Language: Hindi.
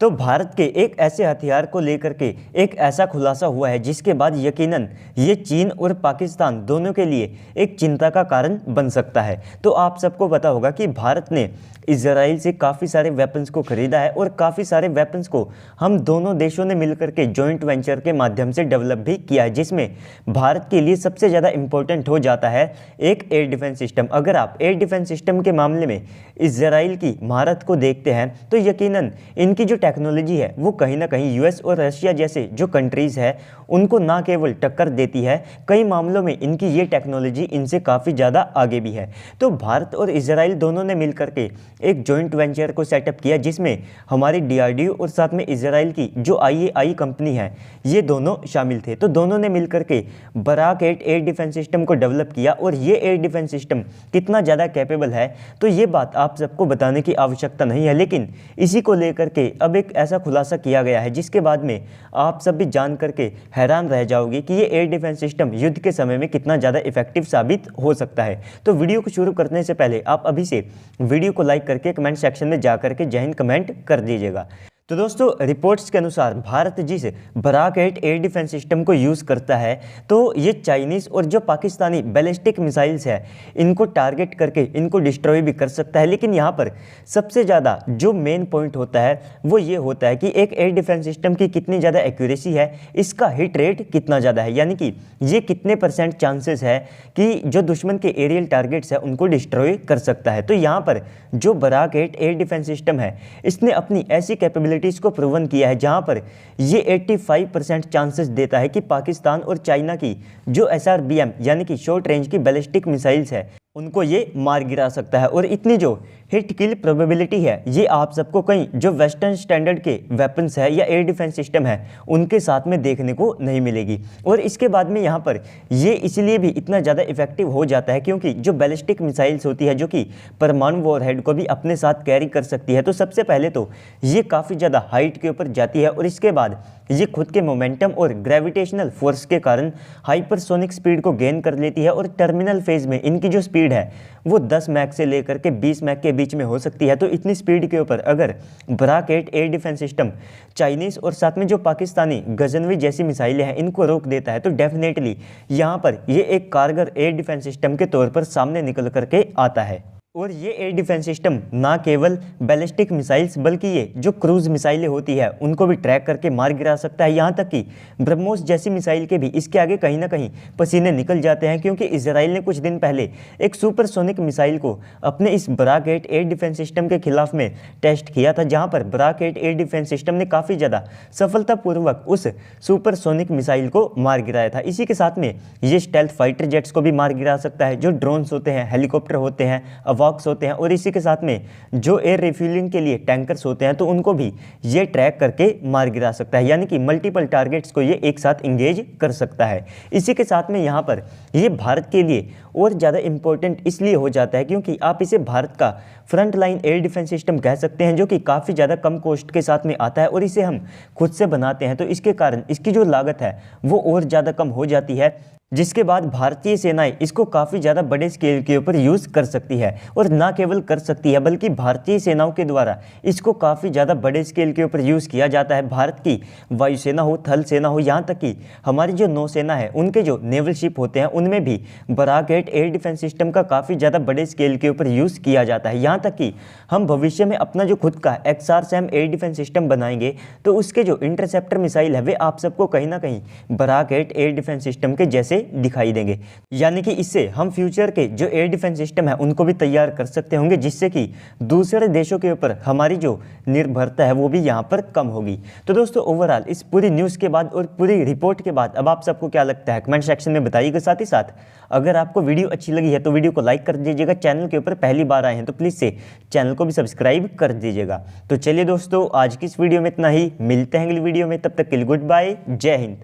तो भारत के एक ऐसे हथियार को लेकर के एक ऐसा खुलासा हुआ है जिसके बाद यकीनन ये चीन और पाकिस्तान दोनों के लिए एक चिंता का कारण बन सकता है। तो आप सबको पता होगा कि भारत ने इजराइल से काफ़ी सारे वेपन्स को खरीदा है और काफ़ी सारे वेपन्स को हम दोनों देशों ने मिलकर के जॉइंट वेंचर के माध्यम से डेवलप भी किया है, जिसमें भारत के लिए सबसे ज़्यादा इंपॉर्टेंट हो जाता है एक एयर डिफेंस सिस्टम। अगर आप एयर डिफेंस सिस्टम के मामले में इजराइल की महारत को देखते हैं तो यकीनन इनकी जो टेक्नोलॉजी है वो कहीं ना कहीं यूएस और रशिया जैसे जो कंट्रीज़ है उनको ना केवल टक्कर देती है, कई मामलों में इनकी ये टेक्नोलॉजी इनसे काफ़ी ज़्यादा आगे भी है। तो भारत और इजराइल दोनों ने मिलकर के एक जॉइंट वेंचर को सेटअप किया जिसमें हमारी डीआरडीओ और साथ में इजराइल की जो आईएआई कंपनी है ये दोनों शामिल थे। तो दोनों ने मिलकर के बराक 8 एयर डिफेंस सिस्टम को डेवलप किया और ये एयर डिफेंस सिस्टम कितना ज़्यादा कैपेबल है तो ये बात आप सबको बताने की आवश्यकता नहीं है, लेकिन इसी को लेकर के अब एक ऐसा खुलासा किया गया है जिसके बाद में आप सब भी जान करके हैरान रह जाओगे कि ये एयर डिफेंस सिस्टम युद्ध के समय में कितना ज़्यादा इफेक्टिव साबित हो सकता है। तो वीडियो को शुरू करने से पहले आप अभी से वीडियो को लाइक करके कमेंट सेक्शन में जा करके जय हिंद कमेंट कर दीजिएगा। तो दोस्तों रिपोर्ट्स के अनुसार भारत जिस बराक 8 एयर डिफेंस सिस्टम को यूज़ करता है तो ये चाइनीज़ और जो पाकिस्तानी बैलिस्टिक मिसाइल्स है इनको टारगेट करके इनको डिस्ट्रॉय भी कर सकता है। लेकिन यहाँ पर सबसे ज़्यादा जो मेन पॉइंट होता है वो ये होता है कि एक एयर डिफेंस सिस्टम की कितनी ज़्यादा एक्यूरेसी है, इसका हिट रेट कितना ज़्यादा है, यानी कि ये कितने % चांसेस है कि जो दुश्मन के एरियल टारगेट्स है उनको डिस्ट्रॉय कर सकता है। तो यहाँ पर जो बराक 8 एयर डिफेंस सिस्टम है इसने अपनी ऐसी कैपेबिलिटी को प्रूवन किया है जहां पर ये 85% चांसेस देता है कि पाकिस्तान और चाइना की जो SRBM यानी कि शॉर्ट रेंज की बैलिस्टिक मिसाइल्स है उनको ये मार गिरा सकता है। और इतनी जो हिट किल प्रोबेबिलिटी है ये आप सबको कहीं जो वेस्टर्न स्टैंडर्ड के वेपन्स है या एयर डिफेंस सिस्टम है उनके साथ में देखने को नहीं मिलेगी। और इसके बाद में यहाँ पर ये इसलिए भी इतना ज़्यादा इफेक्टिव हो जाता है क्योंकि जो बैलिस्टिक मिसाइल्स होती है जो कि परमाणु वॉरहेड को भी अपने साथ कैरी कर सकती है, तो सबसे पहले तो ये काफ़ी ज़्यादा हाइट के ऊपर जाती है और इसके बाद ये खुद के मोमेंटम और ग्रेविटेशनल फोर्स के कारण हाइपरसोनिक स्पीड को गेन कर लेती है और टर्मिनल फेज में इनकी जो स्पीड है वो 10 मैक से लेकर के 20 मैक के बीच में हो सकती है। तो इतनी स्पीड के ऊपर अगर Barak 8 air defence system Chinese और साथ में जो पाकिस्तानी गजनवी जैसी मिसाइलें हैं इनको रोक देता है तो डेफिनेटली यहाँ पर ये एक कारगर एयर डिफेंस सिस्टम के तौर पर सामने निकल करके आता है। और ये एयर डिफेंस सिस्टम ना केवल बैलिस्टिक मिसाइल्स बल्कि ये जो क्रूज मिसाइलें होती है उनको भी ट्रैक करके मार गिरा सकता है। यहाँ तक कि ब्रह्मोस जैसी मिसाइल के भी इसके आगे कहीं ना कहीं पसीने निकल जाते हैं क्योंकि इजराइल ने कुछ दिन पहले एक सुपरसोनिक मिसाइल को अपने इस बराक 8 एयर डिफेंस सिस्टम के खिलाफ में टेस्ट किया था, जहाँ पर बराक 8 एयर डिफेंस सिस्टम ने काफ़ी ज़्यादा सफलतापूर्वक उस सुपरसोनिक मिसाइल को मार गिराया था। इसी के साथ में ये स्टेल्थ फाइटर जेट्स को भी मार गिरा सकता है, जो ड्रोन्स होते हैं, हेलीकॉप्टर होते हैं, वॉक्स होते हैं और इसी के साथ में जो एयर रिफ्यूलिंग के लिए टैंकर्स होते हैं तो उनको भी ये ट्रैक करके मार गिरा सकता है, यानी कि मल्टीपल टारगेट्स को ये एक साथ इंगेज कर सकता है। इसी के साथ में यहाँ पर ये भारत के लिए और ज़्यादा इंपॉर्टेंट इसलिए हो जाता है क्योंकि आप इसे भारत का front line air defence system कह सकते हैं, जो कि काफ़ी ज़्यादा कम कॉस्ट के साथ में आता है और इसे हम खुद से बनाते हैं। तो इसके कारण इसकी जो लागत है वो और ज़्यादा कम हो जाती है, जिसके बाद भारतीय सेनाएं इसको काफ़ी ज़्यादा बड़े स्केल के ऊपर यूज़ कर सकती है। और ना केवल कर सकती है बल्कि भारतीय सेनाओं के द्वारा इसको काफ़ी ज़्यादा बड़े स्केल के ऊपर यूज़ किया जाता है। भारत की वायुसेना हो, थल सेना हो, यहाँ तक कि हमारी जो नौसेना है उनके जो नेवल शिप होते हैं उनमें भी बराक 8 एयर डिफेंस सिस्टम का काफ़ी ज़्यादा बड़े स्केल के ऊपर यूज़ किया जाता है। यहाँ तक कि हम भविष्य में अपना जो खुद का XRSAM एयर डिफेंस सिस्टम बनाएंगे तो उसके जो इंटरसेप्टर मिसाइल है वे आप सबको कहीं ना कहीं बराक 8 एयर डिफेंस सिस्टम के जैसे दिखाई देंगे, यानी कि इससे हम फ्यूचर के जो एयर डिफेंस सिस्टम है उनको भी तैयार कर सकते होंगे, जिससे कि दूसरे देशों के ऊपर हमारी जो निर्भरता है वो भी यहाँ पर कम होगी। तो दोस्तों ओवरऑल इस पूरी न्यूज़ के बाद और पूरी रिपोर्ट के बाद अब आप सबको क्या लगता है कमेंट सेक्शन में बताइएगा। साथ ही साथ अगर आपको वीडियो अच्छी लगी है तो वीडियो को लाइक कर दीजिएगा, चैनल के ऊपर पहली बार आए हैं तो प्लीज़ से चैनल को भी सब्सक्राइब कर दीजिएगा। तो चलिए दोस्तों आज की इस वीडियो में इतना ही, मिलते हैं अगली वीडियो में, तब तक के लिए गुड बाय, जय हिंद।